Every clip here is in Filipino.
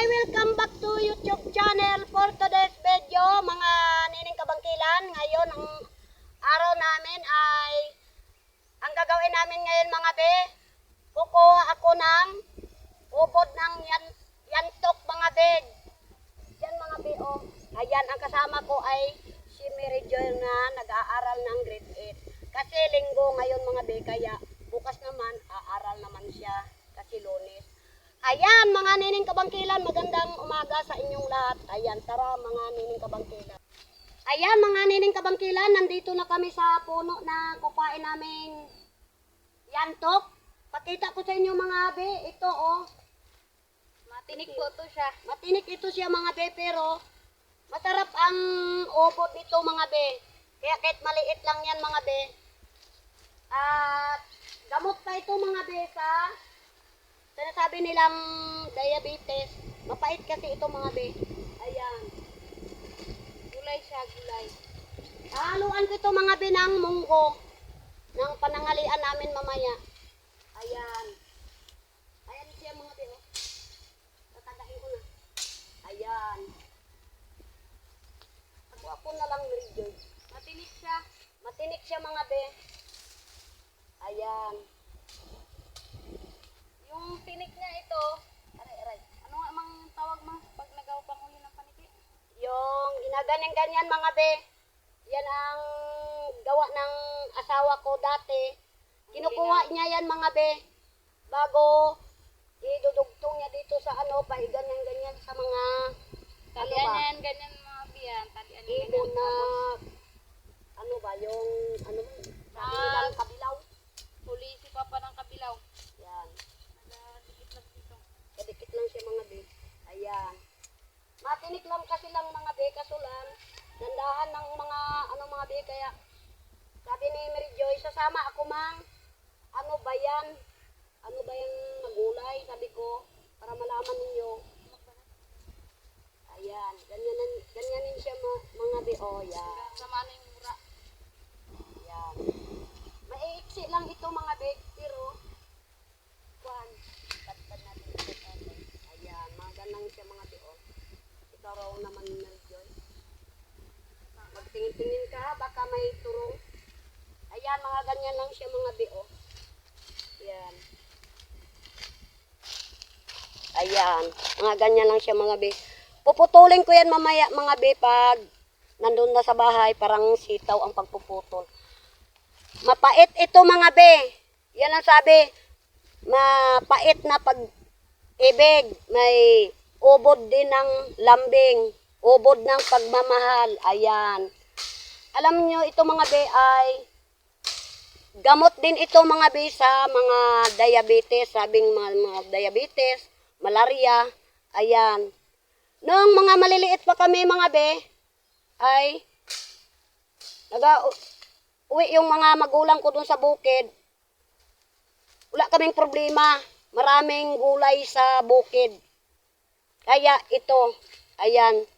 welcome back to YouTube channel for today's video, mga nining kabangkilan. Ngayon, ang araw namin ay, ang gagawin namin ngayon mga be, kukuha ako ng ubod ng yantok mga be. Yan mga be, oh. Ayan, ang kasama ko ay si Mary Joy na nag-aaral ng grade 8. Kasi linggo ngayon mga be, kaya bukas naman, aaral naman siya kasi Lunes. Ayan, mga nining kabangkilan, magandang umaga sa inyong lahat. Ayan, tara mga nining kabangkilan. Ayan, mga nining kabangkilan, nandito na kami sa puno na kukain naming yantok. Pakita ko sa inyo mga be, ito oh. Matinik po ito siya. Matinik ito siya mga be, pero masarap ang ubod nito mga be. Kaya kahit maliit lang yan mga be. At gamot pa ito mga be sa sinasabi nilang diabetes. Mapait kasi ito mga be. Ayan. Gulay siya, gulay. Haluan ko ito mga be ng munggo. Ng panangalian namin mamaya. Ayan. Ayan siya mga be. Oh. Tatagain ko na. Ayan. Ako na lang medyo. Matinik siya. Matinik siya mga be. Ayan. Yung tinik niya ito, aray. Ano nga mang tawag mo pag nagawang huli ng paniki? Yung ginaganyan-ganyan mga be. Yan ang gawa ng asawa ko dati. Kinukuha niya yan mga be. Bago idudugtong niya dito sa ano, pa ganyan-ganyan sa mga talian ano yan, ganyan mga biyan. Talian yan. Ibon na ano ba, yung ano, sabi nilang kabilaw. Huli si Papa ng kabilaw. Yan. Dikit lang dito. Kadikit lang siya mga be. Ayan. Matinik lang kasi lang mga be, kaso lang dandahan ng mga ano mga be, kaya sabi ni Mary Joy, sasama ako mang ano ba yan? Ano ba yung magulay? Sabi ko, para malaman ninyo. Ayan, ganyanin siya mga be, oh, yan. Sama na yung mura. Ayan. Maiiksi lang ito mga be, pero kuhan, tatad natin ito natin. Ayan, mga ganang siya mga be, oh. Ito raw naman Mary Joy. Magtingin-tingin ka, baka may turong. Ayan, mga ganyan lang siya mga be, oh. Ayan. Ayan, mga ganyan lang siya mga be. Puputulin ko yan mamaya mga be pag nandun na sa bahay, parang sitaw ang pagpuputol. Mapait ito mga be. Yan ang sabi, mapait na pag-ibig. May ubod din ng lambing, ubod ng pagmamahal. Ayan. Alam nyo, ito mga be ay gamot din ito mga be sa mga diabetes. Sabing mga diabetes, malaria. Ayan. Noong mga maliliit pa kami mga be, ay uwi yung mga magulang ko dun sa bukid. Wala kaming problema. Maraming gulay sa bukid. Kaya ito, ayan,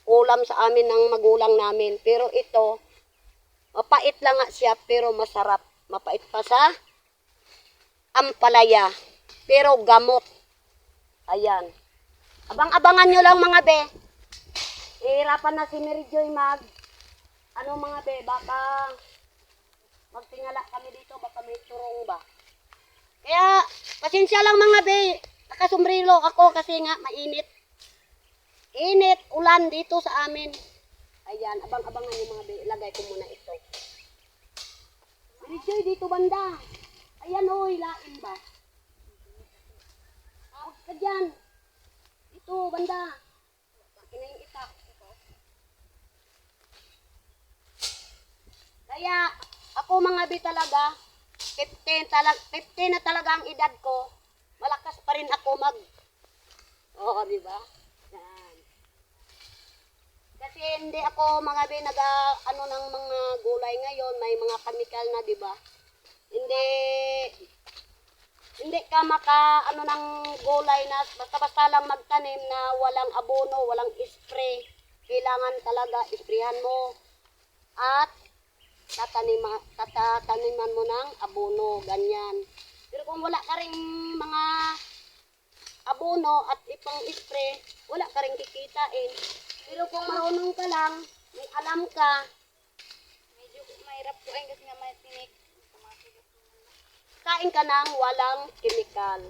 ulam sa amin ng magulang namin. Pero ito, mapait lang nga siya, pero masarap. Mapait pa sa ampalaya. Pero gamot. Ayan. Abang-abangan nyo lang mga be. Hihirapan na si Mary Joy ano mga be, baka magtingala kami dito, baka may turong ba. Kaya, pasensya lang mga be, nakasumbrilo ako kasi nga mainit. Init, ulan dito sa amin. Ayan, abang-abangan nyo mga be, ilagay ko muna ito. Mary Joy, dito banda. Ayan o, hilain ba? Huwag ka dyan. Ito, banda. Akin na yung itak. Kaya, ako mga bi talaga, 15 na talaga ang edad ko. Malakas pa rin ako Oo, di ba? Yan. Kasi hindi ako mga bi ano ng mga gulay ngayon, may mga chemical na, di ba? Hindi ka ano ng gulay na basta-basta lang magtanim na walang abono, walang spray. Kailangan talaga isprehan mo at tataniman mo ng abono, ganyan. Pero kung wala ka ring mga abono at ipang spray, wala ka rin kikitain. Pero kung marunong ka lang, may alam ka, Medyo mahirap po ay kasi nga may tinik. kain ka ng walang chemical.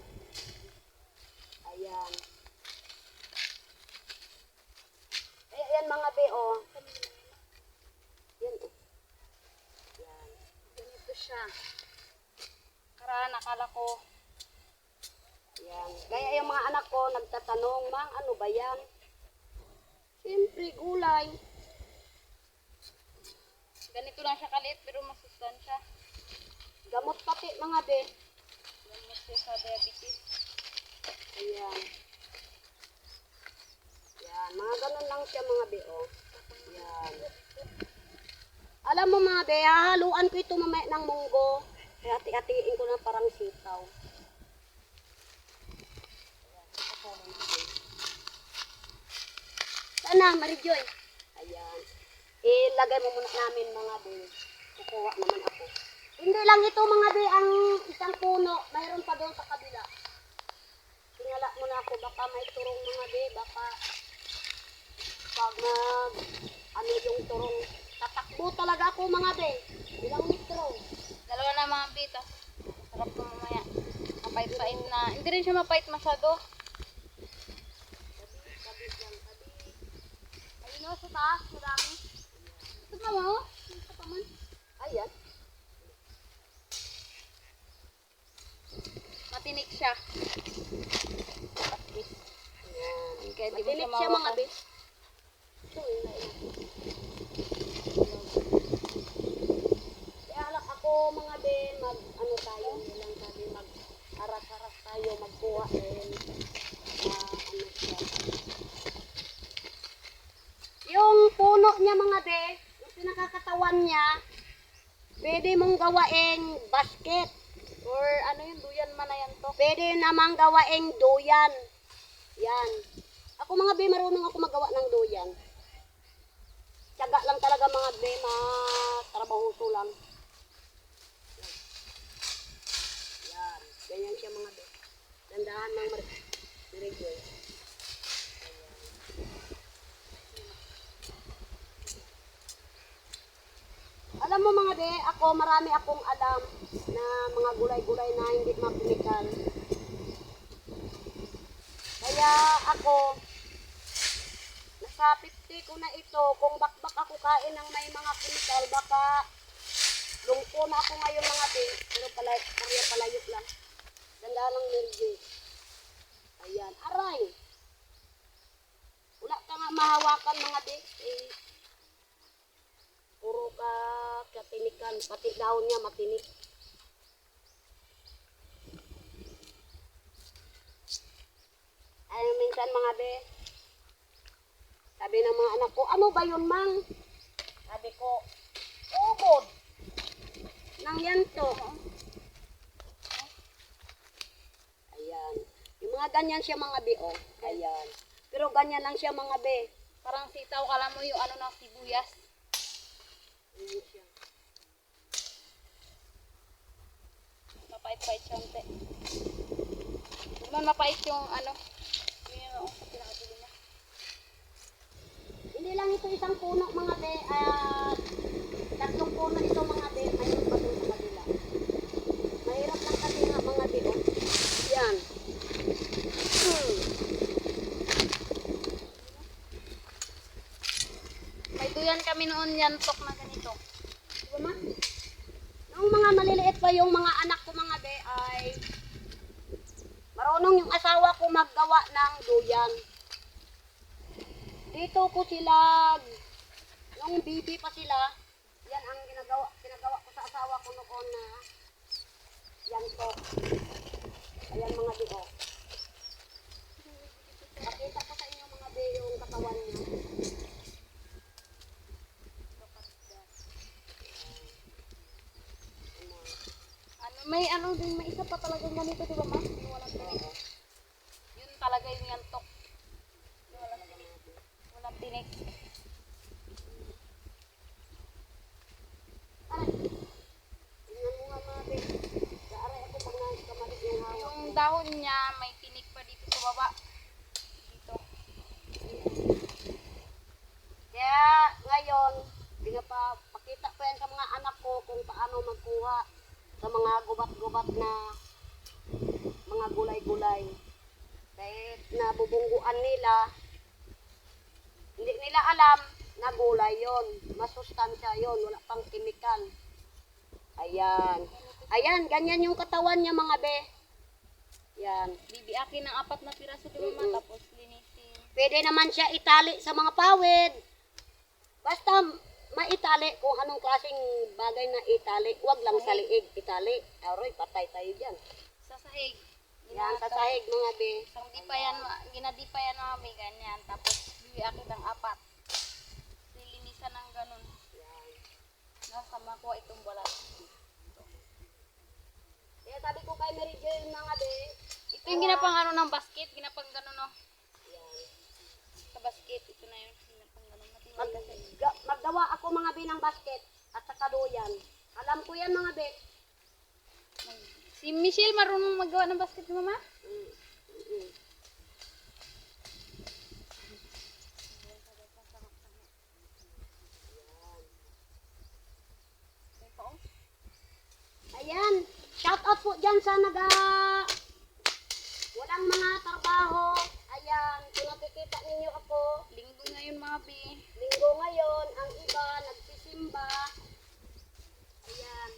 Ayan. Ayan mga be, oh. Yan, oh. Yan. Ganito siya. Karaan, akala ko. Yan. Kaya yung mga anak ko nagtatanong, Mang, ano ba yan? Siyempre, gulay. Ganito lang siya kaliit pero masustansya. Gamot pati, mga be. Gamot siya sa diabetes. Ayan. Yan. Mga ganun lang siya, mga be, oh. Yan. Alam mo, mga be, hahaluan ko ito mamaya ng munggo. Kaya hati-hatiin ko na parang sitaw. Sana, Marijoy. Ayan. Ilagay mo muna namin mga be. Kukuha naman ako. Hindi lang ito mga be ang isang puno. Mayroon pa doon sa kabila. Tingala mo na ako. Baka may turong mga be. Baka pag ano yung turong. Tatakbo talaga ako mga be. Ilang metro. Dalawa na mga bita. Sarap po mamaya. Mapait-pait na. Hindi rin siya mapait masyado. Tabi yan. Tabi. Ayun o, sa taas. Marami. Ito na mo. Ito pa man. Ayan. Matinik siya. Ayan. Kaya di mo Matinik siya siya mga mawakan. be. Ito yung lain. Kaya alak ako mga be, ano tayo, nilang sabi, mag-aras-aras tayo, magkuha and ano siya. Yung puno niya mga be, yung pinakakatawan niya, pwede mong gawaing basket. Or ano yun, duyan man na yan to. Pwede namang gawaing duyan. Yan. Ako mga be, marunong ako magawa ng duyan. Tiyaga lang talaga mga be, matrabahuso lang. Yan. Ganyan siya mga be. Dandahan ng Marijoy. Alam mo mga be, ako marami akong alam na mga gulay-gulay na hindi mapilikan. Kaya ako, nasa 50 ko na ito, kung bakbak ako kain ng may mga chemical, baka lungko na ako ngayon mga be, pero palayo lang. Ganda lang Mergy. Ayan, aray. Wala ka nga mahawakan mga be, puro ka katinikan, pati daon niya matinik. Ay, minsan mga be, sabi ng mga anak ko, ano ba yun mang? Sabi ko, ubod. Nang yan to. Ayan. Yung mga ganyan siya mga be, oh. Ayan. Pero ganyan lang siya mga be. Parang sitaw, kala mo yung ano na sibuyas. Ayan siya. Mapait-pait siya unti. Hindi man mapait yung ano. Yung pinakabili niya. Hindi lang ito isang puno mga be. Tatlong puno ito mga be. Mayroon pa doon sa kabila. Mahirap lang kasi nga mga be. Oh. Yan. May duyan kami noon yan, tok na ganito. Diba ma? Nung mga maliliit pa yung mga anak ko mga be ay marunong yung asawa ko maggawa ng duyan. Dito ko sila, nung baby pa sila, yan ang pinagawa ko sa asawa ko noon na yan to. Ayan mga be, oh. Pakita ko sa inyo mga be yung katawan niya. May ano din, may isa pa talagang ganito, di ba ma? Yung walang tinik. Yun talaga yung yantok. Yung walang tinik. Walang tinik. Aray. Tingnan mo nga mga be. Gaaray ako pag nagkamalit yung hawak. Yung dahon niya, may tinik pa dito sa baba. na mga gulay-gulay. Kahit nabubungguan nila, hindi nila alam na gulay yon. Masustansya yon, wala pang chemical. Ayan. Ayan, ganyan yung katawan niya mga be. Yan. Bibiakin ng 4 na piraso di ba ma? Tapos linisin. Pwede naman siya itali sa mga pawid. Basta maitali kung anong klaseng bagay na itali. Huwag lang sa liig itali. Aroy, patay tayo dyan. Sa sahig. Yan, sa sahig mga be. Isang di pa yan, ginadi pa yan mga may ganyan. Tapos bibiakin ng 4. Lilinisan ng ganun. Yan. Nasa makuha itong balat. Kaya sabi ko kay Mary Jo mga be. Ito yung ginapang ano ng basket, ginapang ganun no. Yan. Sa basket, ito na yun. Ginapang ganun. Maggawa ako mga be ng basket at saka doyan. Alam ko yan mga be. Si Michelle marunong maggawa ng basket ni mama? Ayan, shout out po dyan sa walang mga trabaho. Ayan, kung nakikita ninyo ako, Linggo ngayon mga be. linggo ngayon, ang iba nagsisimba. Ayan.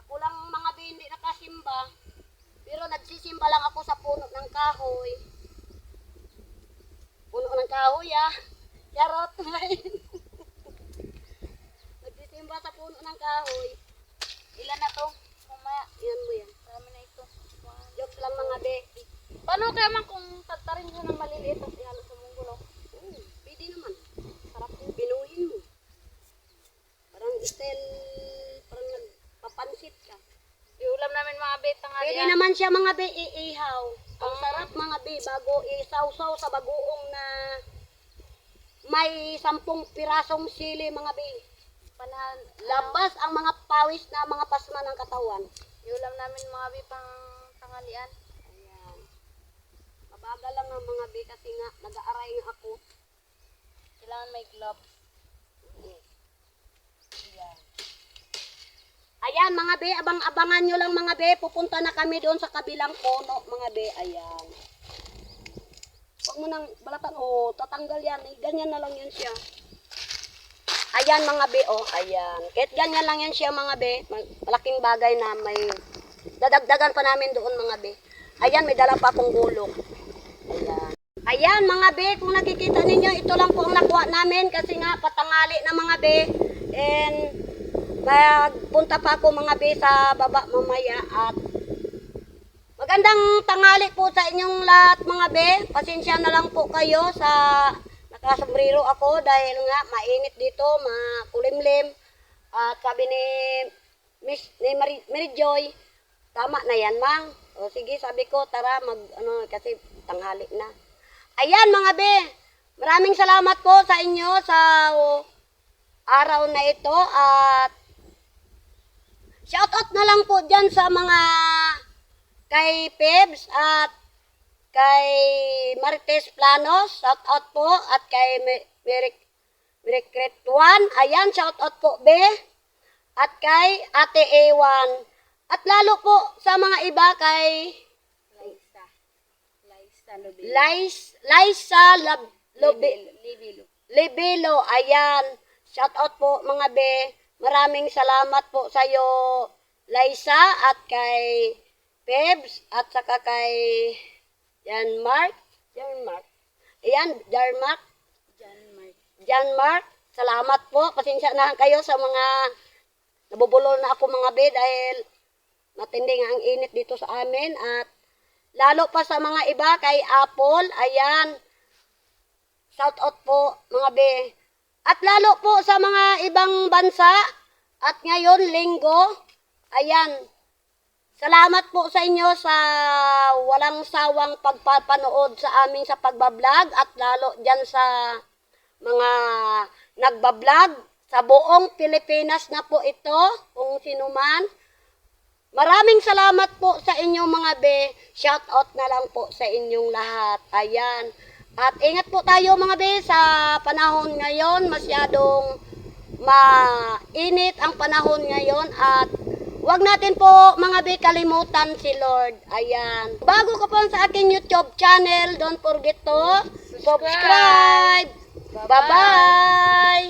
Ako lang mga be, hindi nakasimba. Pero nagsisimba lang ako sa puno ng kahoy. Puno ng kahoy ah. Charot. Nagsisimba sa puno ng kahoy. Ilan na to? Mamaya. Yan mo yan. Marami na ito. Joke lang mga be. Paano kaya man kung tagtarin siya ng maliliit tapos ihalo sa munggulo? Pwede naman. Sarap yung binuhin mo. Parang parang nagpapansit ka. Iulam namin mga be, tanghali. Pwede naman siya mga be iihaw. Ang sarap mga be bago isaw-saw sa bagoong na may 10 pirasong sili mga be. Panahan. Labas ang mga pawis na mga pasma ng katawan. Iulam namin mga be pang tanghalian. Ayan. Mabagal lang ang mga be kasi nga nag-aaray nga ako. Kailangan may gloves. Ayan. Ayan mga be, abang-abangan nyo lang mga be. Pupunta na kami doon sa kabilang puno mga be. Ayan. Huwag mo nang balatan. Oh, tatanggal yan. Ganyan na lang yan siya. Ayan mga be, oh. Ayan. Kahit ganyan lang yan siya mga be. Malaking bagay na may dadagdagan pa namin doon mga be. Ayan, may dala pa akong gulong. Ayan. Ayan mga be, kung nakikita ninyo, ito lang po ang nakuha namin kasi nga patangali na mga be. And magpunta pa ako mga be sa baba mamaya at magandang tangali po sa inyong lahat mga be. Pasensya na lang po kayo sa nakasombrero ako dahil nga mainit dito, makulimlim. At sabi ni Mary Joy, tama na yan mang. O sige, sabi ko tara kasi tanghali na. Ayan mga be, maraming salamat po sa inyo sa araw na ito at shoutout na lang po dyan sa mga kay Pebs at kay Marites Planos, shoutout po at kay Merikret 1, ayan shoutout po be at kay Ate Ewan at lalo po sa mga iba kay Liza Libelo, ayan. Shout out po mga be. Maraming salamat po sa iyo, Liza, at kay Pebs, at saka kay Janmark. Ayan, Janmark. Salamat po. Pasensya na kayo sa mga nabubulol na ako mga be dahil matindi nga ang init dito sa amin at lalo pa sa mga iba kay Apple, ayan. Shout out po mga be. At lalo po sa mga ibang bansa at ngayon linggo, ayan. Salamat po sa inyo sa walang sawang pagpapanood sa amin sa pagbablog at lalo dyan sa mga nagbablog sa buong Pilipinas na po ito, kung sino man. Maraming salamat po sa inyong mga be. Shout out na lang po sa inyong lahat. Ayan. At ingat po tayo mga be sa panahon ngayon. Masyadong mainit ang panahon ngayon at wag natin po mga be kalimutan si Lord. Ayan. Bago ka po sa aking YouTube channel, don't forget to subscribe. Bye-bye!